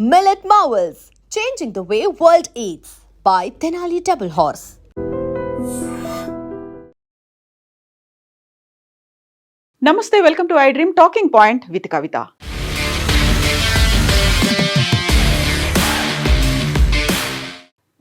Millet Marvels, changing the way world eats by Tenali Double Horse. నమస్తే, welcome to I dream talking point with Kavitha.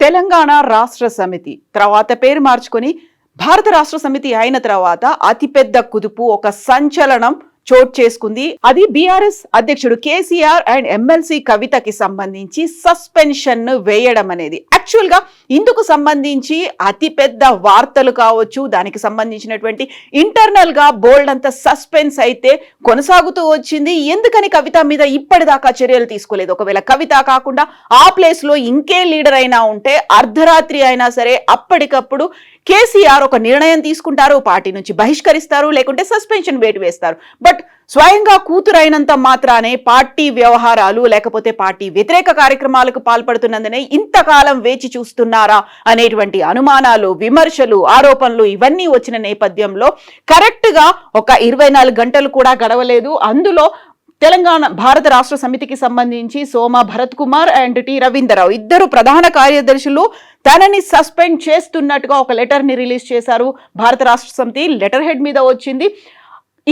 Telangana Rashtra Samithi తర్వాత పేరు మార్చుకొని భారత రాష్ట్ర సమితి అయిన తర్వాత అతిపెద్ద కుదుపు, ఒక సంచలనం చోటు చేసుకుంది. అది బీఆర్ఎస్ అధ్యక్షుడు కేసీఆర్ అండ్ ఎమ్మెల్సీ కవితకి సంబంధించి సస్పెన్షన్ వేయడం అనేది. యాక్చువల్ గా ఇందుకు సంబంధించి అతిపెద్ద వార్తలు కావచ్చు, దానికి సంబంధించినటువంటి ఇంటర్నల్ గా బోల్డ్ అంత సస్పెన్స్ అయితే కొనసాగుతూ వచ్చింది. ఎందుకని కవిత మీద ఇప్పటిదాకా చర్యలు తీసుకోలేదు? ఒకవేళ కవిత కాకుండా ఆ ప్లేస్ లో ఇంకే లీడర్ అయినా ఉంటే అర్ధరాత్రి అయినా సరే అప్పటికప్పుడు కేసీఆర్ ఒక నిర్ణయం తీసుకుంటారు, పార్టీ నుంచి బహిష్కరిస్తారు, లేకుంటే సస్పెన్షన్ వేటు వేస్తారు. బట్ స్వయంగా కూతురైనంత మాత్రానే పార్టీ వ్యవహారాలు లేకపోతే పార్టీ వ్యతిరేక కార్యక్రమాలకు పాల్పడుతున్నందునే ఇంతకాలం వేచి చూస్తున్నారా అనేటువంటి అనుమానాలు, విమర్శలు, ఆరోపణలు ఇవన్నీ వచ్చిన నేపథ్యంలో కరెక్ట్ గా ఒక 24 గంటలు కూడా గడవలేదు. అందులో తెలంగాణ భారత రాష్ట్ర సమితికి సంబంధించి సోమ భరత్ కుమార్ అండ్ టి రవీంద్రరావు ఇద్దరు ప్రధాన కార్యదర్శులు తనని సస్పెండ్ చేస్తున్నట్టుగా ఒక లెటర్ ని రిలీజ్ చేశారు. భారత రాష్ట్ర సమితి లెటర్ హెడ్ మీద వచ్చింది.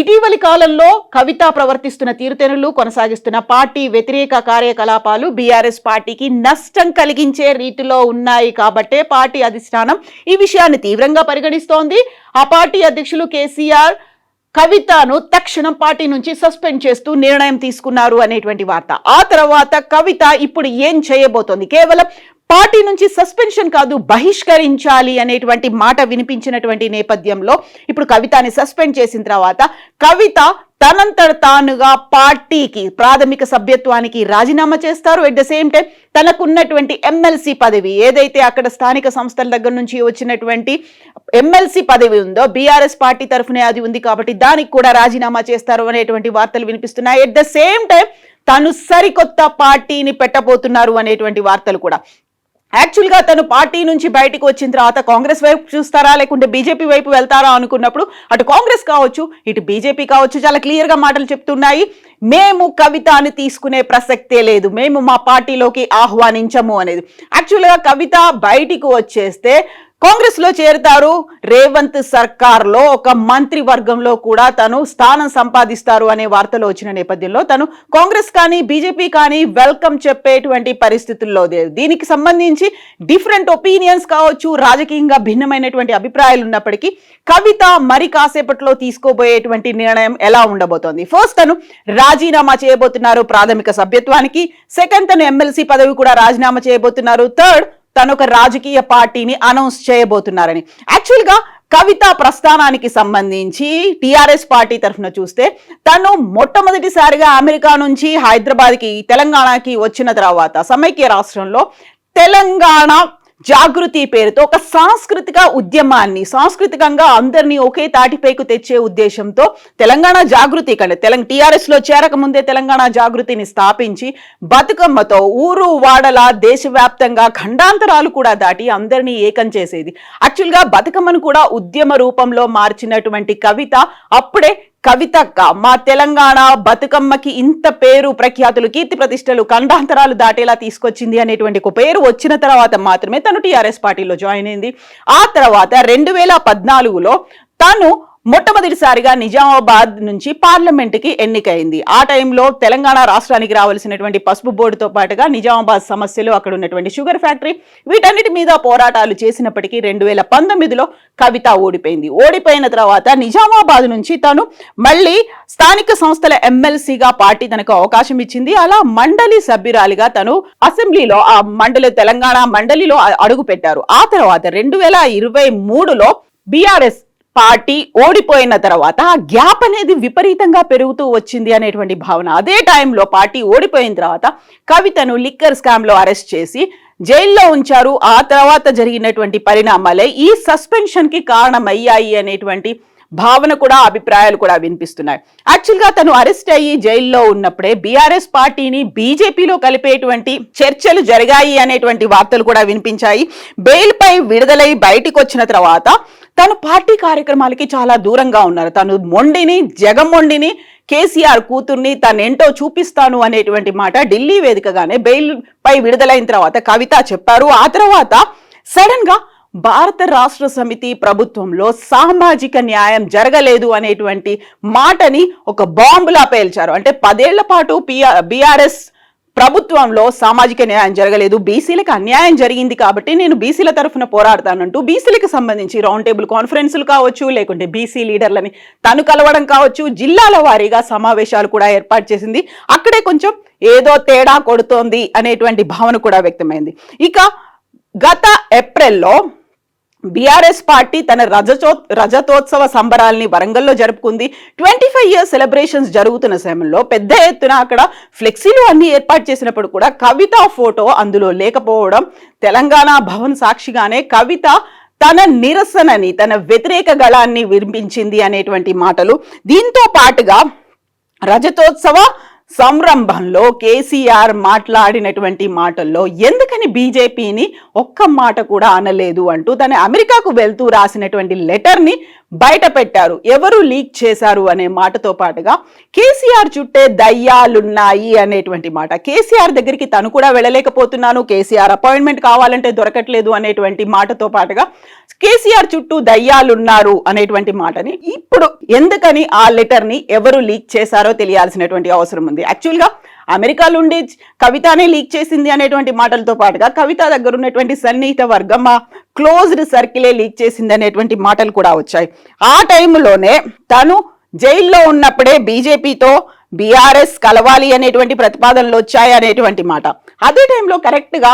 ఇటీవలి కాలంలో కవిత ప్రవర్తిస్తున్న తీరుతెన్నులు, కొనసాగిస్తున్న పార్టీ వ్యతిరేక కార్యకలాపాలు బీఆర్ఎస్ పార్టీకి నష్టం కలిగించే రీతిలో ఉన్నాయి కాబట్టే పార్టీ అధిష్టానం ఈ విషయాన్ని తీవ్రంగా పరిగణిస్తోంది. ఆ పార్టీ అధ్యక్షులు కేసీఆర్ కవితను తక్షణం పార్టీ నుంచి సస్పెండ్ చేస్తూ నిర్ణయం తీసుకున్నారు అనేటువంటి వార్త. ఆ తర్వాత కవిత ఇప్పుడు ఏం చేయబోతోంది? కేవలం పార్టీ నుంచి సస్పెన్షన్ కాదు, బహిష్కరించాలి అనేటువంటి మాట వినిపించినటువంటి నేపథ్యంలో ఇప్పుడు కవితని సస్పెండ్ చేసిన తర్వాత కవిత తనంతట తానుగా పార్టీకి ప్రాథమిక సభ్యత్వానికి రాజీనామా చేస్తారు. ఎట్ ద సేమ్ టైం తనకున్నటువంటి ఎమ్మెల్సీ పదవి ఏదైతే అక్కడ స్థానిక సంస్థల దగ్గర నుంచి వచ్చినటువంటి ఎమ్మెల్సీ పదవి ఉందో బీఆర్ఎస్ పార్టీ తరఫునే అది ఉంది కాబట్టి దానికి కూడా రాజీనామా చేస్తారు అనేటువంటి వార్తలు వినిపిస్తున్నాయి. ఎట్ ద సేమ్ టైం తను సరికొత్త పార్టీని పెట్టబోతున్నారు అనేటువంటి వార్తలు కూడా. యాక్చువల్ గా తను పార్టీ నుంచి బయటకు వచ్చిన తర్వాత కాంగ్రెస్ వైపు చూస్తారా లేకుంటే బీజేపీ వైపు వెళ్తారా అనుకున్నప్పుడు అటు కాంగ్రెస్ కావచ్చు ఇటు బీజేపీ కావచ్చు చాలా క్లియర్ గా మాటలు చెప్తున్నాయి. మేము కవితని తీసుకునే ప్రసక్తే లేదు, మేము మా పార్టీలోకి ఆహ్వానించము అనేది. యాక్చువల్ గా కవిత బయటికి వచ్చేస్తే కాంగ్రెస్ లో చేరుతారు. రేవంత్ సర్కార్ లో ఒక మంత్రి వర్గంలో కూడా తను స్థానం సంపాదిస్తారు అనే వార్తలు వచ్చిన నేపథ్యంలో తను కాంగ్రెస్ కానీ బీజేపీ కానీ వెల్కమ్ చెప్పేటువంటి పరిస్థితుల్లో లేదు. దీనికి సంబంధించి డిఫరెంట్ ఒపీనియన్స్ కావచ్చు, రాజకీయంగా భిన్నమైనటువంటి అభిప్రాయాలు ఉన్నప్పటికీ కవిత మరి కాసేపట్లో తీసుకోబోయేటువంటి నిర్ణయం ఎలా ఉండబోతోంది? ఫస్ట్ తను రాజీనామా చేయబోతున్నారు ప్రాథమిక సభ్యత్వానికి. సెకండ్ తను ఎమ్మెల్సీ పదవి కూడా రాజీనామా చేయబోతున్నారు. థర్డ్ తను ఒక రాజకీయ పార్టీని అనౌన్స్ చేయబోతున్నారని. యాక్చువల్ గా కవిత ప్రస్థానానికి సంబంధించి టిఆర్ఎస్ పార్టీ తరఫున చూస్తే తను మొట్టమొదటిసారిగా అమెరికా నుంచి హైదరాబాద్కి తెలంగాణకి వచ్చిన తర్వాత సమైక్య రాష్ట్రంలో తెలంగాణ జాగృతి పేరుతో ఒక సాంస్కృతిక ఉద్యమాన్ని, సాంస్కృతికంగా అందరినీ ఒకే తాటిపైకి తెచ్చే ఉద్దేశంతో తెలంగాణ జాగృతి టిఆర్ఎస్ లో చేరక ముందే తెలంగాణ జాగృతిని స్థాపించి బతుకమ్మతో ఊరు వాడల దేశవ్యాప్తంగా ఖండాంతరాలు కూడా దాటి అందరినీ ఏకం చేసేది. యాక్చువల్ గా బతుకమ్మను కూడా ఉద్యమ రూపంలో మార్చినటువంటి కవిత అప్పుడే కవితక్క మా తెలంగాణ బతుకమ్మకి ఇంత పేరు ప్రఖ్యాతులు, కీర్తి ప్రతిష్టలు, ఖండాంతరాలు దాటేలా తీసుకొచ్చింది అనేటువంటి ఒక పేరు వచ్చిన తర్వాత మాత్రమే తను టీఆర్ఎస్ పార్టీలో జాయిన్ అయింది. ఆ తర్వాత 2014లో తను మొట్టమొదటిసారిగా నిజామాబాద్ నుంచి పార్లమెంట్కి ఎన్నికైంది. ఆ టైంలో తెలంగాణ రాష్ట్రానికి రావాల్సినటువంటి పసుపు బోర్డుతో పాటుగా నిజామాబాద్ సమస్యలు, అక్కడ ఉన్నటువంటి షుగర్ ఫ్యాక్టరీ, వీటన్నిటి మీద పోరాటాలు చేసినప్పటికీ 2019లో కవిత ఓడిపోయింది. ఓడిపోయిన తర్వాత నిజామాబాద్ నుంచి తను మళ్ళీ స్థానిక సంస్థల ఎమ్మెల్సీగా పార్టీ తనకు అవకాశం ఇచ్చింది. అలా మండలి సభ్యురాలిగా తను అసెంబ్లీలో ఆ మండలి తెలంగాణ మండలిలో అడుగు పెట్టారు. ఆ తర్వాత 2023లో బీఆర్ఎస్ పార్టీ ఓడిపోయిన తర్వాత ఆ గ్యాప్ అనేది విపరీతంగా పెరుగుతూ వచ్చింది అనేటువంటి భావన. అదే టైంలో పార్టీ ఓడిపోయిన తర్వాత కవితను లిక్కర్ స్కామ్ లో అరెస్ట్ చేసి జైల్లో ఉంచారు. ఆ తర్వాత జరిగినటువంటి పరిణామాలే ఈ సస్పెన్షన్ కి కారణమయ్యాయి అనేటువంటి భావన కూడా, అభిప్రాయాలు కూడా వినిపిస్తున్నాయి. యాక్చువల్ గా తను అరెస్ట్ అయ్యి జైల్లో ఉన్నప్పుడే బీఆర్ఎస్ పార్టీని బీజేపీలో కలిపేటువంటి చర్చలు జరిగాయి అనేటువంటి వార్తలు కూడా వినిపించాయి. బెయిల్ పై విడుదలై బయటికి వచ్చిన తర్వాత తను పార్టీ కార్యక్రమాలకి చాలా దూరంగా ఉన్నారు. తను మొండిని, జగమొండిని, కేసీఆర్ కూతుర్ని తనేంటో చూపిస్తాను అనేటువంటి మాట ఢిల్లీ వేదికగానే బెయిల్ పై విడుదలైన తర్వాత కవిత చెప్పారు. ఆ తర్వాత సడన్ గా భారత రాష్ట్ర సమితి ప్రభుత్వంలో సామాజిక న్యాయం జరగలేదు అనేటువంటి మాటని ఒక బాంబులా పేల్చారు. అంటే 10 ఏళ్ల పాటు బీఆర్ఎస్ ప్రభుత్వంలో సామాజిక న్యాయం జరగలేదు, బీసీలకు అన్యాయం జరిగింది కాబట్టి నేను బీసీల తరఫున పోరాడతానంటూ బీసీలకు సంబంధించి రౌండ్ టేబుల్ కాన్ఫరెన్సులు కావచ్చు, లేకుంటే బీసీ లీడర్లని తను కలవడం కావచ్చు, జిల్లాల వారీగా సమావేశాలు కూడా ఏర్పాటు చేసింది. అక్కడే కొంచెం ఏదో తేడా కొడుతోంది అనేటువంటి భావన కూడా వ్యక్తమైంది. ఇక గత ఏప్రిల్లో బీఆర్ఎస్ పార్టీ తన రజతోత్సవ సంబరాల్ని వరంగల్లో జరుపుకుంది. 25 ఇయర్స్ సెలబ్రేషన్స్ జరుగుతున్న సమయంలో పెద్ద ఎత్తున అక్కడ ఫ్లెక్సీలు అన్ని ఏర్పాటు చేసినప్పుడు కూడా కవిత ఫోటో అందులో లేకపోవడం, తెలంగాణ భవన్ సాక్షిగానే కవిత తన నిరసనని, తన వ్యతిరేక గళాన్ని వినిపించింది అనేటువంటి మాటలు. దీంతో పాటుగా రజతోత్సవ సంరంభంలో కేసీఆర్ మాట్లాడినటువంటి మాటల్లో ఎందుకని బీజేపీని ఒక్క మాట కూడా అనలేదు అంటూ తన అమెరికాకు వెళ్తూ రాసినటువంటి లెటర్ని బయట పెట్టారు. ఎవరు లీక్ చేశారు అనే మాటతో పాటుగా కేసీఆర్ చుట్టే దయ్యాలున్నాయి అనేటువంటి మాట. కేసీఆర్ దగ్గరికి తను కూడా వెళ్ళలేకపోతున్నాను, కేసీఆర్ అపాయింట్మెంట్ కావాలంటే దొరకట్లేదు అనేటువంటి మాటతో పాటుగా కేసీఆర్ చుట్టూ దయ్యాలున్నారు అనేటువంటి మాటని ఇప్పుడు ఎందుకని ఆ లెటర్ ని ఎవరు లీక్ చేశారో తెలియాల్సినటువంటి అవసరం ఉంది. యాక్చువల్ గా అమెరికాలో ఉండి కవితనే లీక్ చేసింది అనేటువంటి మాటలతో పాటుగా కవిత దగ్గర ఉన్నటువంటి సన్నిహిత వర్గం, ఆ క్లోజ్డ్ సర్కిలే లీక్ చేసింది అనేటువంటి మాటలు కూడా వచ్చాయి. ఆ టైంలోనే తను జైల్లో ఉన్నప్పుడే బీజేపీతో బీఆర్ఎస్ కలవాలి అనేటువంటి ప్రతిపాదనలు వచ్చాయి అనేటువంటి మాట. అదే టైంలో కరెక్ట్ గా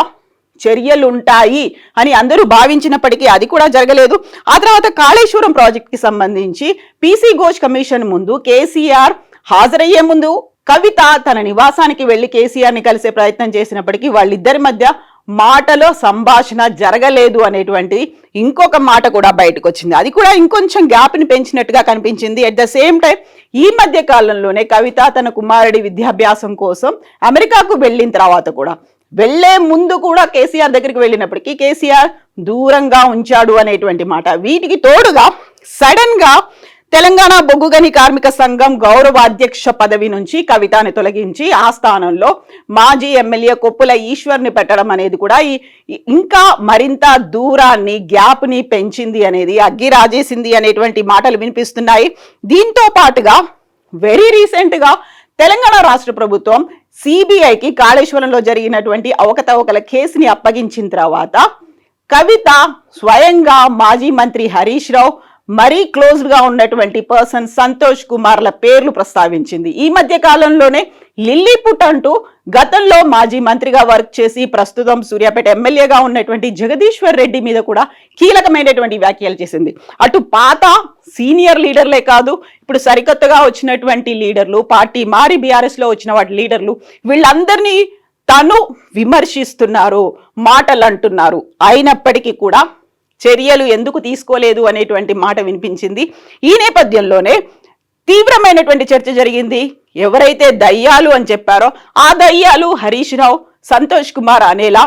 చర్యలుంటాయి అని అందరూ భావించినప్పటికీ అది కూడా జరగలేదు. ఆ తర్వాత కాళేశ్వరం ప్రాజెక్ట్ కి సంబంధించి పీసీ ఘోష్ కమిషన్ ముందు కేసీఆర్ హాజరయ్యే ముందు కవిత తన నివాసానికి వెళ్లి కేసీఆర్ ని కలిసే ప్రయత్నం చేసినప్పటికీ వాళ్ళిద్దరి మధ్య మాటలో సంభాషణ జరగలేదు అనేటువంటి ఇంకొక మాట కూడా బయటకు వచ్చింది. అది కూడా ఇంకొంచెం గ్యాప్ ని పెంచినట్టుగా కనిపించింది. అట్ ద సేమ్ టైం ఈ మధ్య కాలంలోనే కవిత తన కుమారుడి విద్యాభ్యాసం కోసం అమెరికాకు వెళ్ళిన తర్వాత కూడా వెళ్లే ముందు కూడా కేసీఆర్ దగ్గరికి వెళ్ళినప్పటికీ కేసీఆర్ దూరంగా ఉంచాడు అనేటువంటి మాట. వీటికి తోడుగా సడన్ గా తెలంగాణ బొగ్గుగని కార్మిక సంఘం గౌరవ అధ్యక్ష పదవి నుంచి కవితని తొలగించి ఆ స్థానంలో మాజీ ఎమ్మెల్యే కొప్పుల ఈశ్వర్ని పెట్టడం అనేది కూడా ఇంకా మరింత దూరాన్ని, గ్యాప్ ని పెంచింది అనేది, అగ్గి రాజేసింది అనేటువంటి మాటలు వినిపిస్తున్నాయి. దీంతో పాటుగా వెరీ రీసెంట్ గా తెలంగాణ రాష్ట్ర ప్రభుత్వం సిబిఐకి కాళేశ్వరంలో జరిగినటువంటి అవకతవకల కేసుని అప్పగించిన తర్వాత కవిత స్వయంగా మాజీ మంత్రి హరీష్ రావు, మరీ క్లోజ్ గా ఉన్నటువంటి పర్సన్ సంతోష్ కుమార్ల పేర్లు ప్రస్తావించింది. ఈ మధ్య కాలంలోనే లిల్లీపుట్ అంటూ గతంలో మాజీ మంత్రిగా వర్క్ చేసి ప్రస్తుతం సూర్యాపేట ఎమ్మెల్యేగా ఉన్నటువంటి జగదీశ్వర్ రెడ్డి మీద కూడా కీలకమైనటువంటి వ్యాఖ్యలు చేసింది. అటు పాత సీనియర్ లీడర్లే కాదు, ఇప్పుడు సరికొత్తగా వచ్చినటువంటి లీడర్లు, పార్టీ మారి బీఆర్ఎస్ లో వచ్చిన వాటి లీడర్లు, వీళ్ళందరినీ తను విమర్శిస్తున్నారు, మాటలు అంటున్నారు. అయినప్పటికీ కూడా చర్యలు ఎందుకు తీసుకోలేదు అనేటువంటి మాట వినిపించింది. ఈ నేపథ్యంలోనే తీవ్రమైనటువంటి చర్చ జరిగింది. ఎవరైతే దయ్యాలు అని చెప్పారో ఆ దయ్యాలు హరీష్ రావు, సంతోష్ కుమార్ అనేలా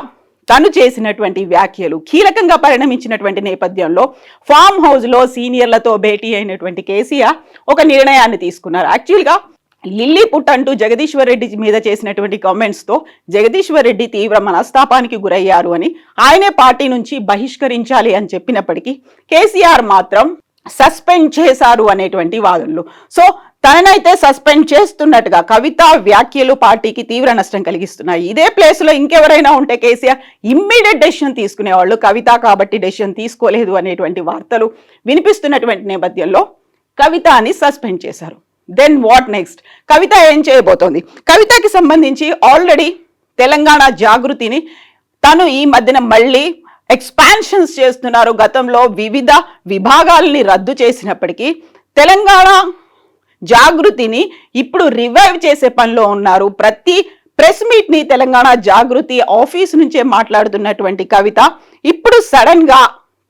తను చేసినటువంటి వ్యాఖ్యలు కీలకంగా పరిణమించినటువంటి నేపథ్యంలో ఫామ్ హౌస్ లో సీనియర్లతో భేటీ అయినటువంటి కేసీఆర్ ఒక నిర్ణయాన్ని తీసుకున్నారు. యాక్చువల్గా లిల్లీపుట్ అంటూ జగదీశ్వర్ రెడ్డి మీద చేసినటువంటి కామెంట్స్ తో జగదీశ్వర్ రెడ్డి తీవ్ర మనస్తాపానికి గురయ్యారు అని, ఆయనే పార్టీ నుంచి బహిష్కరించాలి అని చెప్పినప్పటికీ కేసీఆర్ మాత్రం సస్పెండ్ చేశారు అనేటువంటి వాదనలు. సో తననైతే సస్పెండ్ చేస్తున్నట్టుగా కవిత వ్యాఖ్యలు పార్టీకి తీవ్ర నష్టం కలిగిస్తున్నాయి. ఇదే ప్లేస్ లో ఇంకెవరైనా ఉంటే కేసీఆర్ ఇమ్మీడియట్ డెసిషన్ తీసుకునేవాళ్ళు. కవిత కాబట్టి డెసిషన్ తీసుకోలేదు అనేటువంటి వార్తలు వినిపిస్తున్నటువంటి నేపథ్యంలో కవితని సస్పెండ్ చేశారు. Then what next? కవిత ఏం చేయబోతోంది? కవితకి సంబంధించి ఆల్రెడీ తెలంగాణ జాగృతిని తను ఈ మధ్యన మళ్ళీ ఎక్స్పాన్షన్స్ చేస్తున్నారు. గతంలో వివిధ విభాగాలని రద్దు చేసినప్పటికీ తెలంగాణ జాగృతిని ఇప్పుడు రివైవ్ చేసే పనిలో ఉన్నారు. ప్రతి ప్రెస్ మీట్ ని తెలంగాణ జాగృతి ఆఫీస్ నుంచే మాట్లాడుతున్నటువంటి కవిత ఇప్పుడు సడన్ గా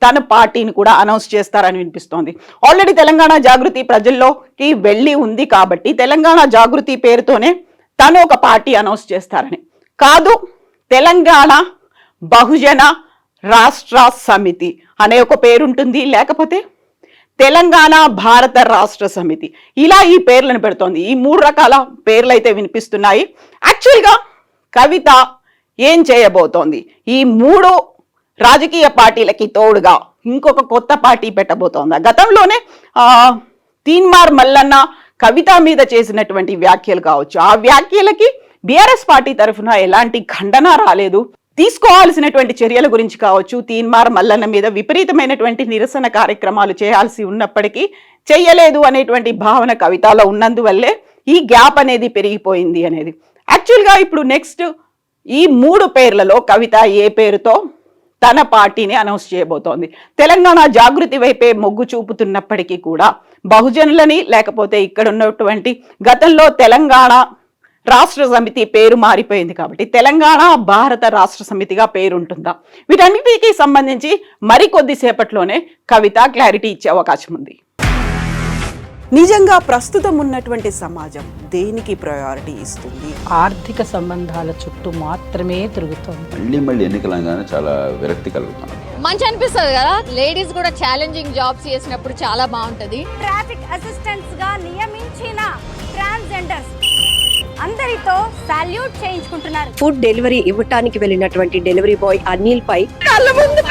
తన పార్టీని కూడా అనౌన్స్ చేస్తారని వినిపిస్తోంది. ఆల్రెడీ తెలంగాణ జాగృతి ప్రజల్లోకి వెళ్ళి ఉంది కాబట్టి తెలంగాణ జాగృతి పేరుతోనే తను ఒక పార్టీ అనౌన్స్ చేస్తారని కాదు, తెలంగాణ బహుజన రాష్ట్ర సమితి అనే ఒక పేరుంటుంది, లేకపోతే తెలంగాణ భారత రాష్ట్ర సమితి, ఇలా ఈ పేర్లను పెడుతోంది. ఈ 3 రకాల పేర్లు అయితే వినిపిస్తున్నాయి. యాక్చువల్గా కవిత ఏం చేయబోతోంది? ఈ 3 రాజకీయ పార్టీలకి తోడుగా ఇంకొక కొత్త పార్టీ పెట్టబోతోందా? గతంలోనే తీన్మార్ మల్లన్న కవిత మీద చేసినటువంటి వ్యాఖ్యలు కావచ్చు, ఆ వ్యాఖ్యలకి బీఆర్ఎస్ పార్టీ తరఫున ఎలాంటి ఖండన రాలేదు. తీసుకోవాల్సినటువంటి చర్యల గురించి కావచ్చు, తీన్మార్ మల్లన్న మీద విపరీతమైనటువంటి నిరసన కార్యక్రమాలు చేయాల్సి ఉన్నప్పటికీ చెయ్యలేదు అనేటువంటి భావన కవితలో ఉన్నందువల్లే ఈ గ్యాప్ అనేది పెరిగిపోయింది అనేది. యాక్చువల్గా ఇప్పుడు నెక్స్ట్ ఈ 3 పేర్లలో కవిత ఏ పేరుతో తన పార్టీని అనౌన్స్ చేయబోతోంది? తెలంగాణ జాగృతి వైపే మొగ్గు చూపుతున్నప్పటికీ కూడా బహుజనులని, లేకపోతే ఇక్కడ ఉన్నటువంటి గతంలో తెలంగాణ రాష్ట్ర సమితి పేరు మారిపోయింది కాబట్టి తెలంగాణ భారత రాష్ట్ర సమితిగా పేరు ఉంటుందా? వీటన్నిటికీ సంబంధించి మరికొద్దిసేపట్లోనే కవిత క్లారిటీ ఇచ్చే అవకాశం ఉంది. నిజంగా ప్రస్తుతం ఉన్నటువంటి సమాజం దేనికి ప్రయారిటీ ఇస్తుంది? ఆర్థిక సంబంధాల చుట్టూ మాత్రమే తిరుగుతుంది. మళ్ళీ ఎన్నికలంగానే చాలా విరక్తి కలుగుతాం. మంచి అనిపిస్తుంది కదా, లేడీస్ కూడా ఛాలెంజింగ్ జాబ్స్ చేసినప్పుడు చాలా బాగుంటది. ట్రాఫిక్ అసిస్టెంట్స్ గా నియమించిన ట్రాన్స్జెండర్స్ అందరితో సాల్యూట్ చేయించుకుంటున్నారు. ఫుడ్ డెలివరీ ఇవ్వటానికి వెళ్ళినటువంటి డెలివరీ బాయ్ అనిల్ పై కళ్ళ ముందు